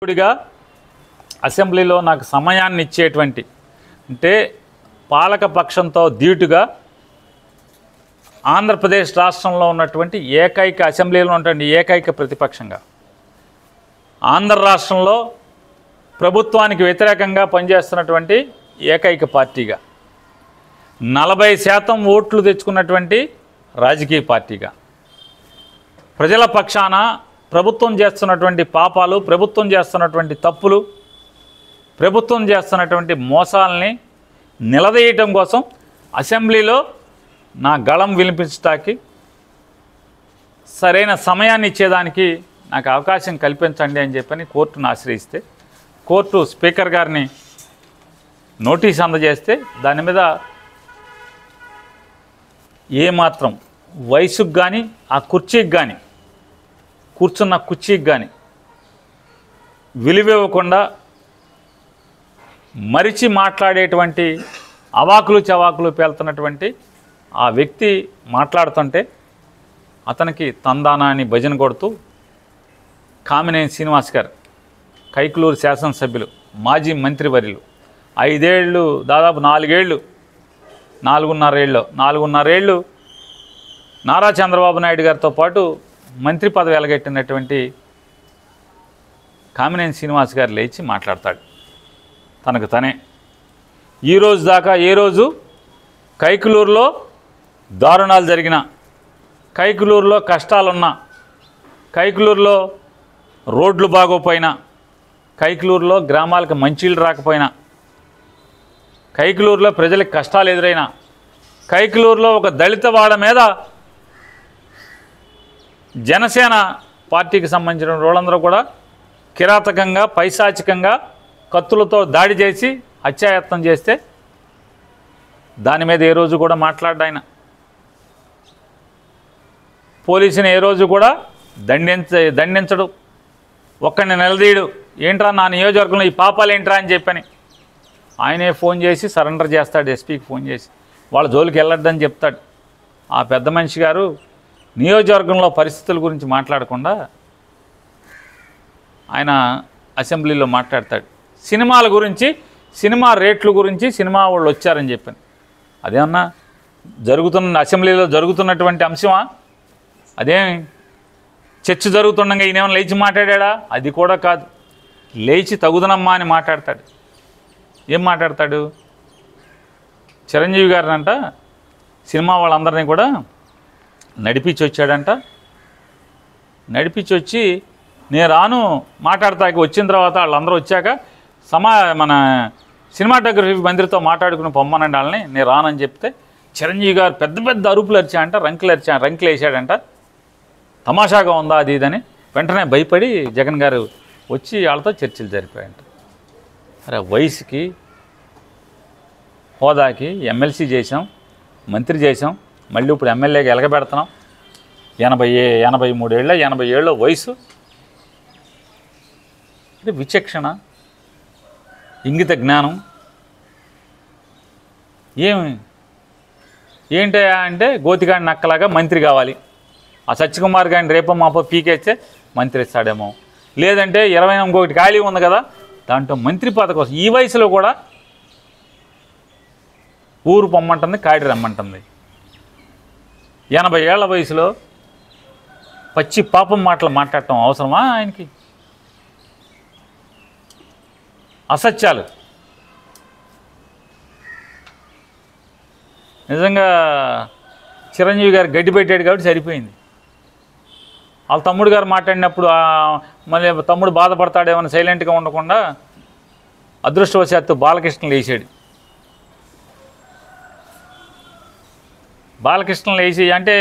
ఇప్పుడుగా అసెంబ్లీలో నాకు సమయాన్ని ఇచ్చేటువంటి అంటే పాలక పక్షంతో ధీటుగా ఆంధ్రప్రదేశ్ రాష్ట్రంలో ఉన్నటువంటి ఏకైక అసెంబ్లీలో ఉన్నటువంటి ఏకైక ప్రతిపక్షంగా ఆంధ్ర రాష్ట్రంలో ప్రభుత్వానికి వ్యతిరేకంగా పనిచేస్తున్నటువంటి ఏకైక పార్టీగా 40% ఓట్లు తెచ్చుకున్నటువంటి రాజకీయ పార్టీగా ప్రజల పక్షాన ప్రభుత్వం చేస్తున్నటువంటి పాపాలు, ప్రభుత్వం చేస్తున్నటువంటి తప్పులు, ప్రభుత్వం చేస్తున్నటువంటి మోసాలని నిలదీయటం కోసం అసెంబ్లీలో నా గళం వినిపించడానికి సరైన సమయాన్ని ఇచ్చేదానికి నాకు అవకాశం కల్పించండి అని చెప్పని కోర్టును ఆశ్రయిస్తే కోర్టు స్పీకర్ గారిని నోటీస్ అందజేస్తే దాని మీద ఏమాత్రం వయసుకు కానీ ఆ కుర్చీకి కానీ కూర్చున్న కుర్చీకి కానీ విలువివ్వకుండా మరిచి మాట్లాడేటువంటి అవాకులు చవాకులు పేలుతున్నటువంటి ఆ వ్యక్తి మాట్లాడుతుంటే అతనికి తందానా అని భజన కొడుతూ కామినేని శ్రీనివాస్ గారు కైకులూరు శాసనసభ్యులు మాజీ మంత్రివర్యులు 5 ఏళ్ళు దాదాపు 4.5 ఏళ్ళు నారా చంద్రబాబు నాయుడు గారితో పాటు మంత్రి పదవి ఎలగెట్టినటువంటి కామినేని శ్రీనివాస్ గారు లేచి మాట్లాడతాడు తనకు తనే. ఈరోజు దాకా ఏ రోజు కైకులూరులో దారుణాలు జరిగిన, కైకులూరులో కష్టాలున్నా, కైకులూరులో రోడ్లు బాగోపోయినా, కైకులూరులో గ్రామాలకు మంచినీళ్ళు రాకపోయినా, కైకులూరులో ప్రజలకు కష్టాలు ఎదురైనా, కైకులూరులో ఒక దళిత వాడ మీద జనసేన పార్టీకి సంబంధించిన వాళ్ళందరూ కూడా కిరాతకంగా పైశాచికంగా కత్తులతో దాడి చేసి హత్యాయత్నం చేస్తే దాని మీద ఏ రోజు కూడా మాట్లాడ్డాయన. పోలీసుని ఏ రోజు కూడా దండించడు, ఒక్కడిని నిలదీయడు. ఏంట్రా నా నియోజకవర్గంలో ఈ పాపాలు ఏంట్రా అని చెప్పని ఆయనే ఫోన్ చేసి సరెండర్ చేస్తాడు, ఎస్పీకి ఫోన్ చేసి వాళ్ళ జోలికి వెళ్ళొద్దని చెప్తాడు. ఆ పెద్ద మనిషి గారు నియోజకవర్గంలో పరిస్థితుల గురించి మాట్లాడకుండా ఆయన అసెంబ్లీలో మాట్లాడతాడు. సినిమాల గురించి, సినిమా రేట్ల గురించి, సినిమా వాళ్ళు వచ్చారని చెప్పాను. అదేమన్నా అసెంబ్లీలో జరుగుతున్నటువంటి అంశమా? అదేం చర్చ జరుగుతుండగా ఈయనేమన్నా లేచి మాట్లాడా? అది కూడా కాదు. లేచి తగుదనమ్మా అని మాట్లాడతాడు. ఏం మాట్లాడతాడు? చిరంజీవి గారినంట సినిమా వాళ్ళందరినీ కూడా నడిపించి వచ్చాడంట. నడిపించి వచ్చి నేను రాను మాట్లాడతాకి వచ్చిన తర్వాత వాళ్ళందరూ వచ్చాక మన సినిమాటోగ్రఫీ మంత్రితో మాట్లాడుకుని పొమ్మనండి వాళ్ళని, నేను రానని చెప్తే చిరంజీవి గారు పెద్ద పెద్ద అరుపులు అరిచాడంట, రంకులు వేసాడంట. తమాషాగా ఉందా అది ఇదని వెంటనే భయపడి జగన్ గారు వచ్చి వాళ్ళతో చర్చలు జరిపాయంట. అరే వయసుకి, హోదాకి ఎమ్మెల్సీ చేసాం, మంత్రి చేసాం, మళ్ళీ ఇప్పుడు ఎమ్మెల్యేగా ఎలగబెడుతున్నాం. 80 ఏళ్ళ వయసు. అంటే విచక్షణ, ఇంగిత జ్ఞానం ఏంటయా అంటే గోతిగాడి నక్కలాగా మంత్రి కావాలి. ఆ సత్యకుమార్ గారిని రేపో మాపో పీకేస్తే మంత్రి ఇస్తాడేమో, లేదంటే 21 ఖాళీ ఉంది కదా దాంట్లో మంత్రి పదవి కోసం ఈ వయసులో కూడా ఊరు పొమ్మంటుంది, కాడి రమ్మంటుంది. 80 ఏళ్ల వయసులో పచ్చి పాపం మాటలు మాట్లాడటం అవసరమా ఆయనకి? అసత్యాలు. నిజంగా చిరంజీవి గారు గడ్డి పెట్టాడు కాబట్టి సరిపోయింది. వాళ్ళ తమ్ముడు గారు మాట్లాడినప్పుడు మళ్ళీ తమ్ముడు బాధపడతాడేమని సైలెంట్గా ఉండకుండా అదృష్టవశాత్తు బాలకృష్ణ లేచాడు. బాలకృష్ణ లేచి అంటే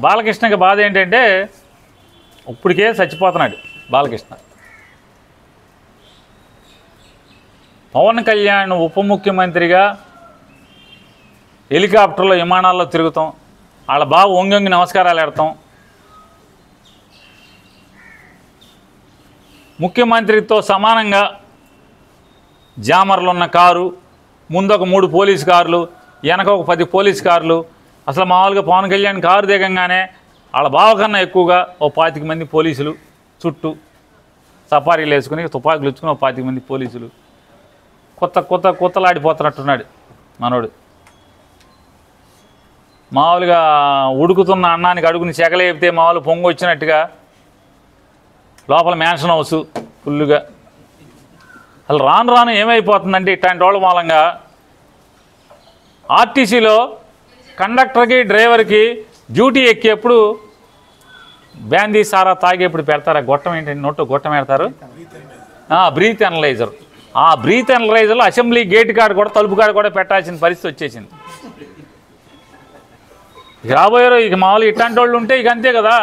బాలకృష్ణకి బాధ ఏంటంటే ఇప్పటికే చచ్చిపోతున్నాడు బాలకృష్ణ. పవన్ కళ్యాణ్ ఉప ముఖ్యమంత్రిగా హెలికాప్టర్లో విమానాల్లో తిరుగుతాం, వాళ్ళ బావ వంగి నమస్కారాలు పెడతాం, ముఖ్యమంత్రితో సమానంగా జామర్లు ఉన్న కారు, ముందొక 3 పోలీసు కార్లు, వెనక ఒక 10 పోలీసు కార్లు. అసలు మామూలుగా పవన్ కళ్యాణ్ కారు దిగంగానే వాళ్ళ బావ కన్నా ఎక్కువగా ఓ 25 మంది పోలీసులు చుట్టూ సఫారీలు వేసుకుని తుపాకులు ఇచ్చుకుని 25 మంది పోలీసులు కొత్తలాడిపోతున్నట్టున్నాడు మనోడు. మామూలుగా ఉడుకుతున్న అన్నానికి అడుగుని చెగలేపితే మామూలు పొంగు వచ్చినట్టుగా లోపల మ్యాన్షన్ హౌస్ ఫుల్లుగా. అసలు రాను ఏమైపోతుందంటే ఇట్లాంటి వాళ్ళ మూలంగా ఆర్టీసీలో కండక్టర్కి డ్రైవర్కి డ్యూటీ ఎక్కేప్పుడు బ్యాందీ సారా తాగేప్పుడు పెడతారు. ఆ గొట్టం ఏంటంటే నోట్లో గొట్టం పెడతారు, బ్రీత్ అనలైజర్. ఆ బ్రీత్ అనలైజర్లో అసెంబ్లీ గేట్ కాడ కూడా తలుపు కాడ కూడా పెట్టాల్సిన పరిస్థితి వచ్చేసింది. ఇక రాబోయారు ఇక మామూలుగా ఇట్లాంటి వాళ్ళు ఉంటే ఇక అంతే కదా.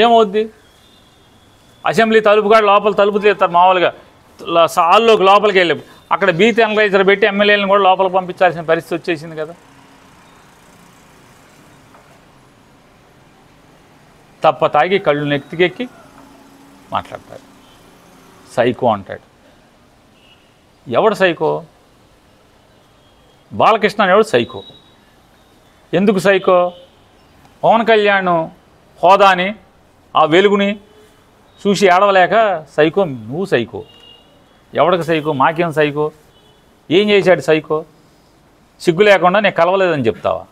ఏమవుద్ది? అసెంబ్లీ తలుపు కాడ లోపల తలుపు తీస్తారు మామూలుగా హాల్లోకి లోపలికి వెళ్ళి అక్కడ బ్రీత్ అనలైజర్ పెట్టి ఎమ్మెల్యేలను కూడా లోపలికి పంపించాల్సిన పరిస్థితి వచ్చేసింది కదా. తప్ప తాగి కళ్ళు నెత్తికెక్కి మాట్లాడతాడు. సైకో అంటాడు. ఎవడు సైకో? బాలకృష్ణ అనేవాడు సైకో. ఎందుకు సైకో? పవన్ కళ్యాణ్ హోదాని ఆ వెలుగుని చూసి ఏడవలేక సైకో. నువ్వు సైకో. ఎవడికి సైకో? మాకేం సైకో? ఏం చేశాడు సైకో? సిగ్గు లేకుండా నేను కలవలేదని చెప్తావా?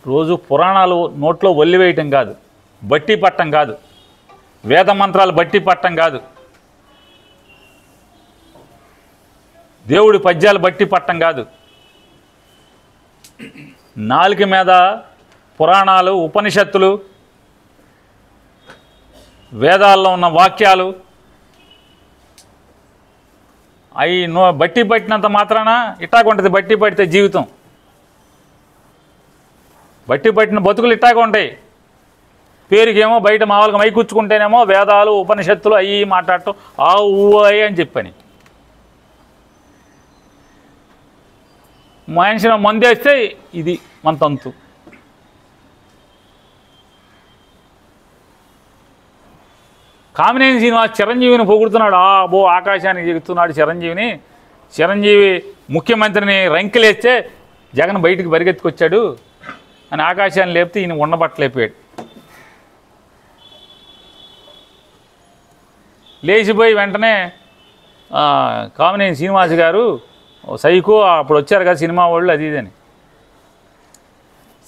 రోజు పురాణాలు నోట్లో వల్లివేయటం కాదు, బట్టి పట్టం కాదు, వేద మంత్రాలు బట్టి పట్టం కాదు, దేవుడి పద్యాలు బట్టి పట్టం కాదు. నాలుక మీద పురాణాలు, ఉపనిషత్తులు, వేదాల్లో ఉన్న వాక్యాలు అవి బట్టి పట్టినంత మాత్రాన ఇట్టాగుంటుంది. బట్టి పడితే జీవితం, బట్టి పట్టిన బతుకులు ఇట్టాగా ఉంటాయి. పేరుకేమో బయట మామూలుగా మైకూర్చుకుంటేనేమో వేదాలు, ఉపనిషత్తులు అవి మాట్లాడటం ఆ ఊయి అని చెప్పని. మనిషిని మందేస్తే ఇది మన తంతు. కామినేని శ్రీనివాస్ చిరంజీవిని పొగుడుతున్నాడు. ఆకాశానికి ఎగుతున్నాడు చిరంజీవిని. చిరంజీవి ముఖ్యమంత్రిని రంకెలేస్తే జగన్ బయటికి పరిగెత్తుకొచ్చాడు అని ఆకాశాన్ని లేపితే ఈయన ఉండబట్టలేపాడు. లేచిపోయి వెంటనే కామినేని శ్రీనివాస్ గారు సైకో అప్పుడు వచ్చారు కదా సినిమా వాళ్ళు అది ఇదని.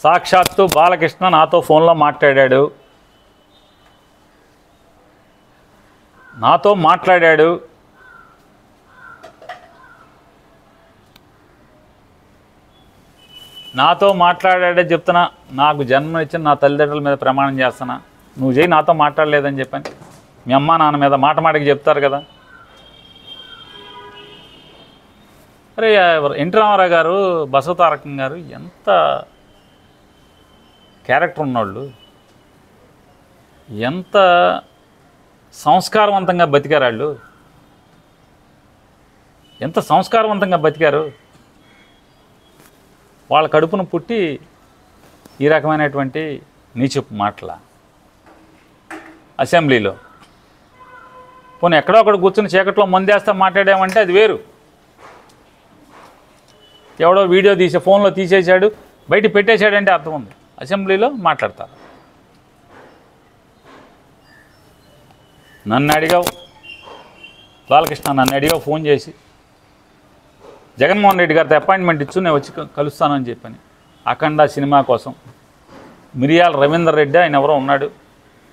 సాక్షాత్తు బాలకృష్ణ నాతో ఫోన్లో మాట్లాడాడు. నాతో మాట్లాడాడే చెప్తున్నా. నాకు జన్మనిచ్చిన నా తల్లిదండ్రుల మీద ప్రమాణం చేస్తున్నా, నువ్వు చేయి నాతో మాట్లాడలేదని చెప్పని. మీ అమ్మ నాన్న మీద మాటకి చెప్తారు కదా. అరే ఎన్టీ రామారావు గారు, బసవతారకం గారు ఎంత క్యారెక్టర్ ఉన్నవాళ్ళు, ఎంత సంస్కారవంతంగా బతికారు వాళ్ళు, ఎంత సంస్కారవంతంగా బతికారు. వాళ్ళ కడుపును పుట్టి ఈ రకమైనటువంటి నీచపు మాటల అసెంబ్లీలో. పోనీ ఎక్కడో అక్కడ కూర్చుని చీకట్లో మందేస్తా మాట్లాడామంటే అది వేరు. ఎవడో వీడియో తీసే ఫోన్లో తీసేశాడు, బయట పెట్టేశాడంటే అర్థం ఉంది. అసెంబ్లీలో మాట్లాడతారు. నన్ను అడిగావు బాలకృష్ణ, నన్ను అడిగావు ఫోన్ చేసి, జగన్మోహన్ రెడ్డి గారితో అపాయింట్మెంట్ ఇచ్చు నేను వచ్చి కలుస్తానని చెప్పని. అఖండ సినిమా కోసం మిరియాల రవీందర్ రెడ్డి ఆయన ఎవరో ఉన్నాడు,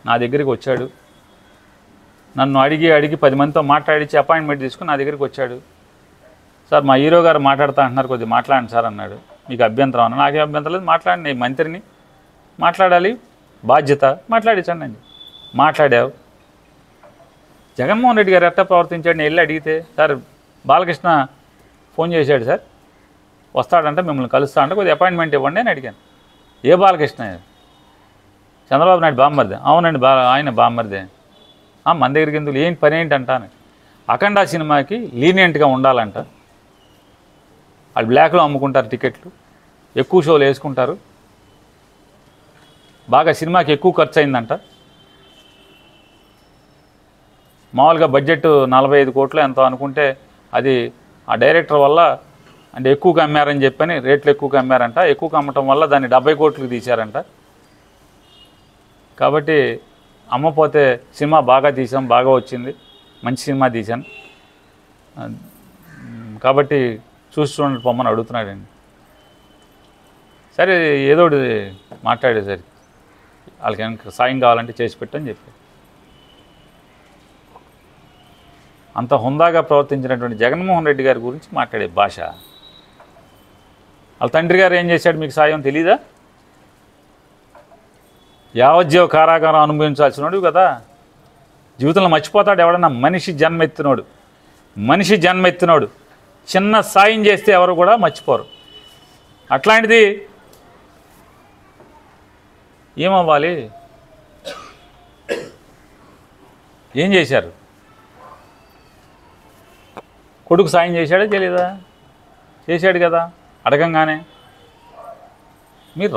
నా దగ్గరికి వచ్చాడు. నన్ను అడిగి 10 మందితో మాట్లాడించి అపాయింట్మెంట్ తీసుకుని నా దగ్గరికి వచ్చాడు. సార్ మా హీరో గారు మాట్లాడుతా అంటున్నారు, కొద్దిగా మాట్లాడండి సార్ అన్నాడు. మీకు అభ్యంతరం అన్న? నాకేం అభ్యంతరం లేదు, మాట్లాడండి, నేను మంత్రిని, మాట్లాడాలి, బాధ్యత, మాట్లాడించండి అండి. మాట్లాడావు. జగన్మోహన్ రెడ్డి గారు ఎట్లా ప్రవర్తించాడు నేను వెళ్ళి అడిగితే, సార్ బాలకృష్ణ ఫోన్ చేశాడు సార్, వస్తాడంటే మిమ్మల్ని కలుస్తా అంటే కొద్దిగా అపాయింట్మెంట్ ఇవ్వండి అని అడిగాను. ఏ బాలకృష్ణ? చంద్రబాబు నాయుడు బామ్మర్దే. అవునండి ఆయన బామ్మర్దే. మన దగ్గరికి ఎందుకు, ఏం పని ఏంటంటాను. అఖండ సినిమాకి లీనియంట్గా ఉండాలంట. వాళ్ళు బ్లాక్లో అమ్ముకుంటారు టికెట్లు, ఎక్కువ షోలు వేసుకుంటారు, బాగా సినిమాకి ఎక్కువ ఖర్చు అయిందంట. మామూలుగా బడ్జెట్ 45 కోట్లు ఎంతో అనుకుంటే అది ఆ డైరెక్టర్ వల్ల అంటే ఎక్కువగా అమ్మారని చెప్పని రేట్లు ఎక్కువగా అమ్మారంట. ఎక్కువగా అమ్మటం వల్ల దాన్ని 70 కోట్లకు తీశారంట. కాబట్టి అమ్మ పోతే సినిమా బాగా తీసాం, బాగా వచ్చింది, మంచి సినిమా తీశాను, కాబట్టి చూడండి పొమ్మని అడుగుతున్నాడండి. సరే ఏదో ఒకటి మాట్లాడేసరికి వాళ్ళకి ఏమైనా సాయం కావాలంటే చేసి పెట్టని చెప్పి అంత హుందాగా ప్రవర్తించినటువంటి జగన్మోహన్ రెడ్డి గారి గురించి మాట్లాడే భాష. వాళ్ళ తండ్రి గారు ఏం చేశాడు మీకు సాయం తెలీదా? యావజ్జీవ కారాగారం అనుభవించాల్సినోడు కదా. జీవితంలో మర్చిపోతాడు ఎవడన్నా? మనిషి జన్మెత్తినోడు చిన్న సాయం చేస్తే ఎవరు కూడా మర్చిపోరు. అట్లాంటిది ఏమవ్వాలి? ఏం చేశారు? కొడుకు సాయం చేశాడా తెలియదా? చేశాడు కదా. అడగంగానే మీరు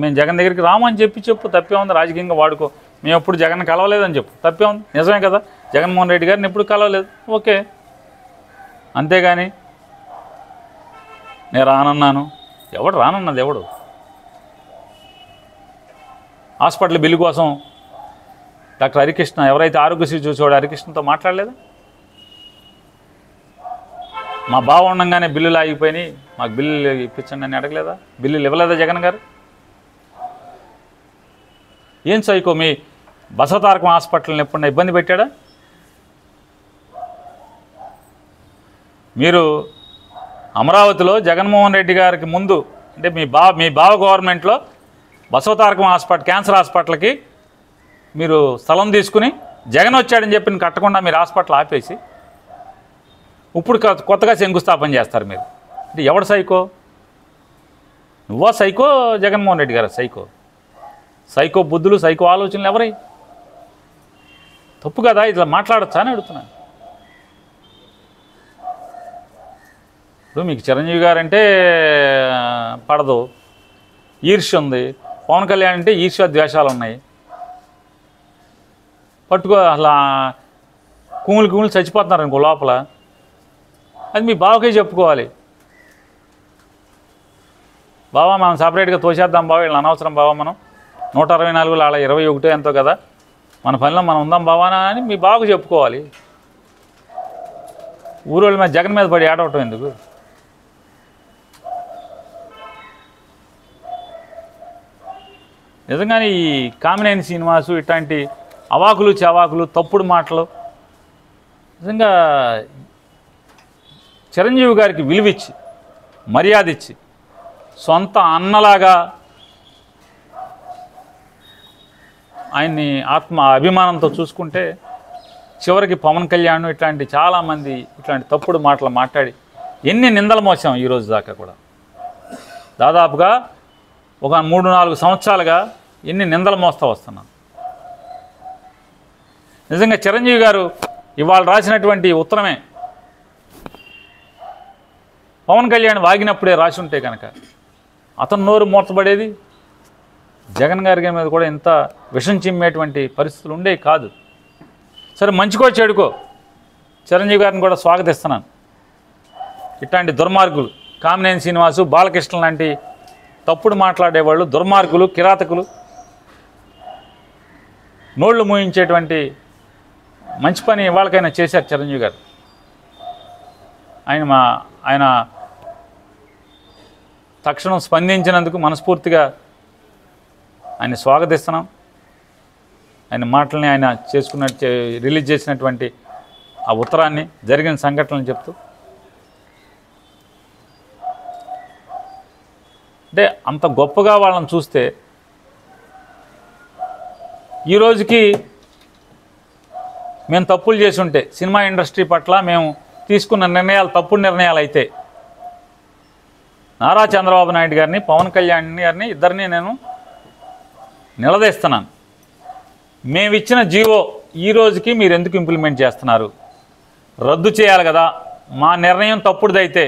మేము జగన్ దగ్గరికి రామని చెప్పు, తప్పే ఉంది. రాజకీయంగా వాడుకో, మేము ఎప్పుడు జగన్ కలవలేదని చెప్పు, తప్పే ఉంది. నిజమే కదా, జగన్మోహన్ రెడ్డి గారిని ఎప్పుడు కలవలేదు, ఓకే. అంతేగాని నేను రానన్నాను, ఎవడు రానన్నది? ఎవడు? హాస్పిటల్ బిల్లు కోసం డాక్టర్ హరికృష్ణ, ఎవరైతే ఆరోగ్యశ్రీ చూసేవాడు హరికృష్ణతో మాట్లాడలేదా? మా బావ ఉండగానే బిల్లులు ఆగిపోయినాయి, మాకు బిల్లులు ఇప్పించండి అని అడగలేదా? బిల్లులు ఇవ్వలేదా జగన్ గారు? ఏం సైకో మీ బసవతారకం హాస్పిటల్ని ఎప్పుడన్నా ఇబ్బంది పెట్టాడా? మీరు అమరావతిలో జగన్మోహన్ రెడ్డి గారికి ముందు అంటే మీ బావ గవర్నమెంట్లో బసవతారకం హాస్పిటల్, క్యాన్సర్ హాస్పిటల్కి మీరు స్థలం తీసుకుని జగన్ వచ్చాడని చెప్పి కట్టకుండా మీరు హాస్పిటల్ ఆపేసి ఇప్పుడు కొత్తగా శంకుస్థాపన చేస్తారు మీరు. అంటే ఎవడు సైకో? నువ్వా సైకో? జగన్మోహన్ రెడ్డి గారు సైకో బుద్ధులు, సైకో ఆలోచనలు ఎవరై? తప్పు కదా, ఇట్లా మాట్లాడచ్చా అని అడుగుతున్నాను. ఇప్పుడు మీకు చిరంజీవి గారంటే పడదు, ఈర్ష్య ఉంది. పవన్ కళ్యాణ్ అంటే ఈర్ష్య ద్వేషాలు ఉన్నాయి. పట్టుకో అసలు కుములు చచ్చిపోతున్నారు ఇంకో లోపల. అది మీ బావకే చెప్పుకోవాలి. బావా మనం సపరేట్గా తోసేద్దాం బావ, వీళ్ళని అనవసరం బావా, మనం 164 అలా 21 ఎంతో కదా, మన పనిలో మనం ఉందాం బావానా అని మీ బావకు చెప్పుకోవాలి. ఊరోళ్ళ మీద జగన్ మీద పడి ఆడవటం ఎందుకు? నిజంగానే ఈ కామినేని శ్రీనివాసు ఇట్లాంటి అవాకులు చవాకులు తప్పుడు మాటలు నిజంగా చిరంజీవి గారికి విలువిచ్చి మర్యాద ఇచ్చి సొంత అన్నలాగా ఆయన్ని ఆత్మ అభిమానంతో చూసుకుంటే చివరికి పవన్ కళ్యాణ్ ఇట్లాంటి చాలామంది ఇట్లాంటి తప్పుడు మాటలు మాట్లాడి ఎన్ని నిందలు మోసాం ఈరోజు దాకా కూడా. దాదాపుగా ఒక 3-4 సంవత్సరాలుగా ఎన్ని నిందలు మోస్తూ వస్తున్నాను. నిజంగా చిరంజీవి గారు ఇవాళ రాసినటువంటి ఉత్తరమే పవన్ కళ్యాణ్ వాగినప్పుడే రాసి ఉంటే కనుక అతను నోరు మూర్చబడేది, జగన్ గారి మీద కూడా ఇంత విషం చిమ్మేటువంటి పరిస్థితులు ఉండేవి కాదు. సరే మంచికో చెడుకో చిరంజీవి గారిని కూడా స్వాగతిస్తున్నాను. ఇట్లాంటి దుర్మార్గులు కామినేని శ్రీనివాసు, బాలకృష్ణ లాంటి తప్పుడు మాట్లాడేవాళ్ళు, దుర్మార్గులు, కిరాతకులు, నోళ్లు మూయించేటువంటి మంచి పని వాళ్ళకైనా చేశారు చిరంజీవి గారు. ఆయన తక్షణం స్పందించినందుకు మనస్ఫూర్తిగా ఆయన స్వాగతిస్తున్నాం. ఆయన మాటల్ని ఆయన రిలీజ్ చేసినటువంటి ఆ ఉత్తరాన్ని, జరిగిన సంఘటనలు చెప్తూ అంటే అంత గొప్పగా వాళ్ళని చూస్తే ఈ రోజుకి మేము తప్పులు చేసి ఉంటే సినిమా ఇండస్ట్రీ పట్ల మేము తీసుకున్న నిర్ణయాలు తప్పుడు నిర్ణయాలు అయితే నారా చంద్రబాబు నాయుడు గారిని, పవన్ కళ్యాణ్ గారిని ఇద్దరిని నేను నిలదీస్తున్నాను. మేమిచ్చిన జీవో ఈ రోజుకి మీరు ఎందుకు ఇంప్లిమెంట్ చేస్తున్నారు? రద్దు చేయాలి కదా. మా నిర్ణయం తప్పుడుదైతే,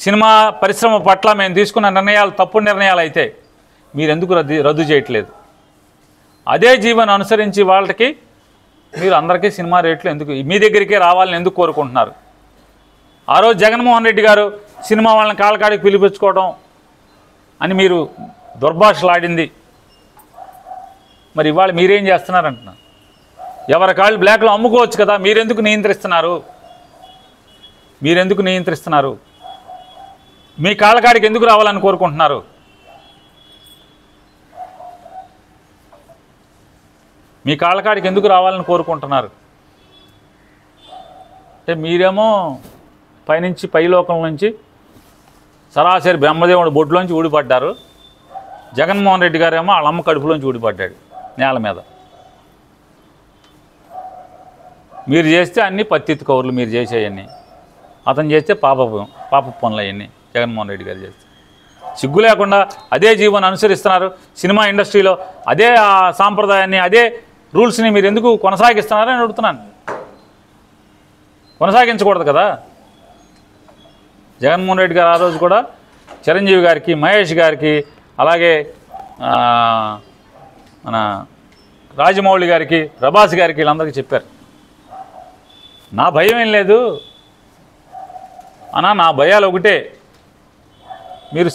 సినిమా పరిశ్రమ పట్ల మేము తీసుకున్న నిర్ణయాలు తప్పుడు నిర్ణయాలు అయితే మీరు ఎందుకు రద్దు చేయట్లేదు? అదే జీవోని అనుసరించి వాళ్ళకి మీరు అందరికీ సినిమా రేట్లు ఎందుకు మీ దగ్గరికే రావాలని ఎందుకు కోరుకుంటున్నారు? ఆ రోజు జగన్మోహన్ రెడ్డి గారు సినిమా వాళ్ళని కాళ్ళకాడికి పిలిపించుకోవడం అని మీరు దుర్భాషలాడింది మరి ఇవాళ మీరేం చేస్తున్నారంటున్నా? ఎవరి కాళ్ళు బ్లాక్లో అమ్ముకోవచ్చు కదా, మీరెందుకు నియంత్రిస్తున్నారు? మీ కాళ్ళ కాడికి ఎందుకు రావాలని కోరుకుంటున్నారు? మీ కాళ్ళ కాడికి ఎందుకు రావాలని కోరుకుంటున్నారు? అంటే మీరేమో పైనుంచి పైలోకం నుంచి సరాసరి బ్రహ్మదేవుడు బొడ్లోంచి ఊడిపడ్డారు. జగన్మోహన్ రెడ్డి గారేమో వాళ్ళ అమ్మ కడుపులోంచి ఊడిపడ్డాడు నేల మీద. మీరు చేస్తే అన్నీ పత్తిత్తు కౌరులు మీరు చేసేవన్నీ, అతను చేస్తే పాప పనులు అవన్నీ జగన్మోహన్ రెడ్డి గారు చేస్తే. సిగ్గు లేకుండా అదే జీవోని అనుసరిస్తున్నారు. సినిమా ఇండస్ట్రీలో అదే సాంప్రదాయాన్ని, అదే రూల్స్ని మీరు ఎందుకు కొనసాగిస్తున్నారని అడుగుతున్నాను. కొనసాగించకూడదు కదా. జగన్మోహన్ రెడ్డి గారు ఆ రోజు కూడా చిరంజీవి గారికి, మహేష్ గారికి, అలాగే మన రాజమౌళి గారికి, ప్రభాస్ గారికి, వీళ్ళందరికీ చెప్పారు, నా భయం ఏం లేదు అన్నా, నా భయాలు ఒకటే, మీరు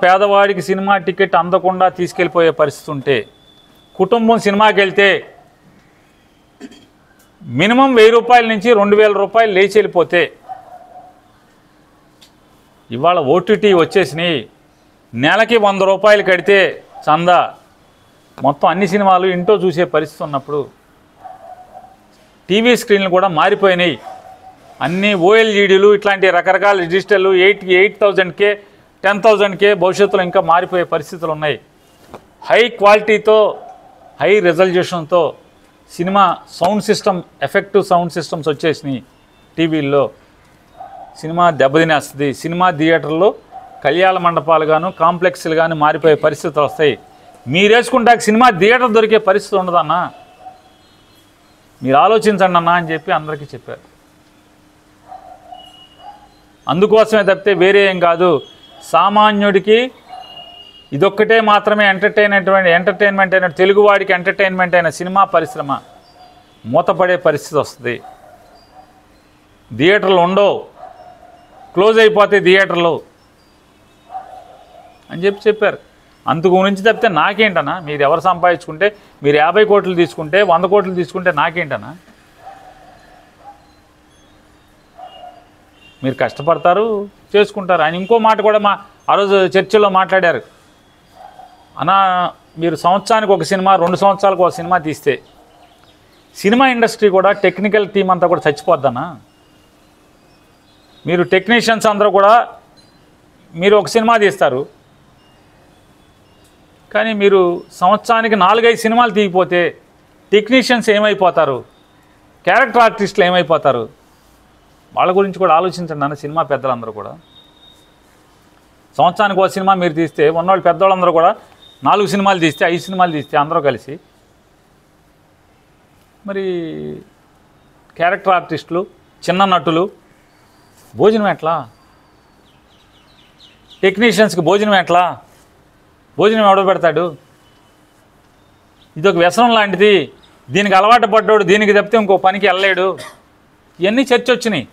పేదవాడికి సినిమా టికెట్ అందకుండా తీసుకెళ్ళిపోయే పరిస్థితి ఉంటే, కుటుంబం సినిమాకి వెళ్తే మినిమం 1000 రూపాయల నుంచి 2000 రూపాయలు లేచి వెళ్ళిపోతే, ఇవాళ ఓటీటీ వచ్చేసినాయి, నెలకి 100 రూపాయలు కడితే చందా మొత్తం అన్ని సినిమాలు ఇంట్లో చూసే పరిస్థితి ఉన్నప్పుడు, టీవీ స్క్రీన్లు కూడా మారిపోయినాయి. అన్నీ ఓఎల్ఈడీలు ఇట్లాంటి రకరకాల డిజిటల్ 8,000K 10,000K భవిష్యత్తులో ఇంకా మారిపోయే పరిస్థితులు ఉన్నాయి. హై క్వాలిటీతో, హై రెజల్యూషన్తో cinema sound system, effective sound systems వచ్చేసినాయి టీవీల్లో. సినిమా దెబ్బతినేస్తుంది. సినిమా థియేటర్లు కళ్యాణ మండపాలు గాను, కాంప్లెక్స్లు కానీ మారిపోయే పరిస్థితులు వస్తాయి. మీరేసుకుంటాక సినిమా థియేటర్ దొరికే పరిస్థితి ఉండదన్నా, మీరు ఆలోచించండి అన్నా అని చెప్పి అందరికీ చెప్పారు. అందుకోసమే తప్పితే వేరే ఏం కాదు. సామాన్యుడికి ఇదొక్కటే మాత్రమే ఎంటర్టైన్మెంట్ అయిన, తెలుగువాడికి ఎంటర్టైన్మెంట్ అయిన సినిమా పరిశ్రమ మూతపడే పరిస్థితి వస్తుంది. థియేటర్లు ఉండవు, క్లోజ్ అయిపోతాయి థియేటర్లు అని చెప్పారు. అందుకు గురించి తప్పితే నాకేంటనా? మీరు ఎవరు సంపాదించుకుంటే, మీరు 50 కోట్లు తీసుకుంటే, 100 కోట్లు తీసుకుంటే నాకేంటనా? మీరు కష్టపడతారు, చేసుకుంటారు. ఆయన ఇంకో మాట కూడా ఆ రోజు చర్చలో మాట్లాడారు. అన్నా, మీరు సంవత్సరానికి ఒక సినిమా, 2 సంవత్సరాలకు ఒక సినిమా తీస్తే సినిమా ఇండస్ట్రీ కూడా, టెక్నికల్ టీం అంతా కూడా చచ్చిపోద్దన్నా. మీరు టెక్నీషియన్స్ అందరూ కూడా, మీరు ఒక సినిమా తీస్తారు, కానీ మీరు సంవత్సరానికి 4-5 సినిమాలు తీయకపోతే టెక్నీషియన్స్ ఏమైపోతారు? క్యారెక్టర్ ఆర్టిస్టులు ఏమైపోతారు? వాళ్ళ గురించి కూడా ఆలోచించండి అన్న సినిమా పెద్దలందరూ కూడా. సంవత్సరానికి ఒక సినిమా మీరు తీస్తే, ఉన్నవాళ్ళు పెద్దవాళ్ళందరూ కూడా 4 సినిమాలు తీస్తే, 5 సినిమాలు తీస్తే అందరూ కలిసి, మరి క్యారెక్టర్ ఆర్టిస్టులు, చిన్న నటులు భోజనం ఎట్లా? టెక్నీషియన్స్కి భోజనం ఎట్లా? భోజనం ఎవడో పెడతాడు? ఇదొక వ్యసనం లాంటిది. దీనికి అలవాటు పడ్డాడు, దీనికి తప్పితే ఇంకో పనికి వెళ్ళలేడు. ఇవన్నీ చర్చ వచ్చినాయి.